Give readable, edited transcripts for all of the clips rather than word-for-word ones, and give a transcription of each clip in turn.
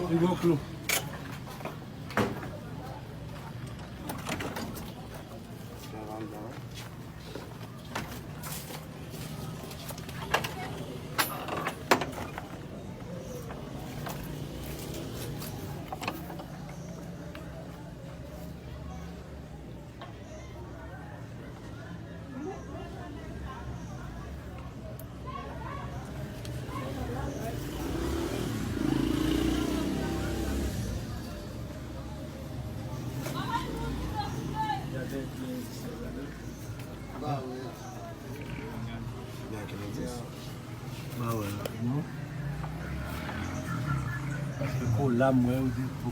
Du gros clou. Parce que pour l'âme, ouais,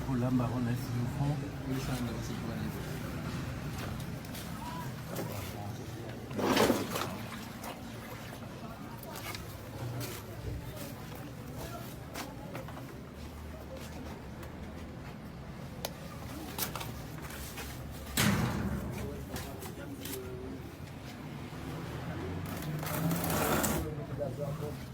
pour l'âme, on est sur le fond. Oui, ça, c'est pour aller. That's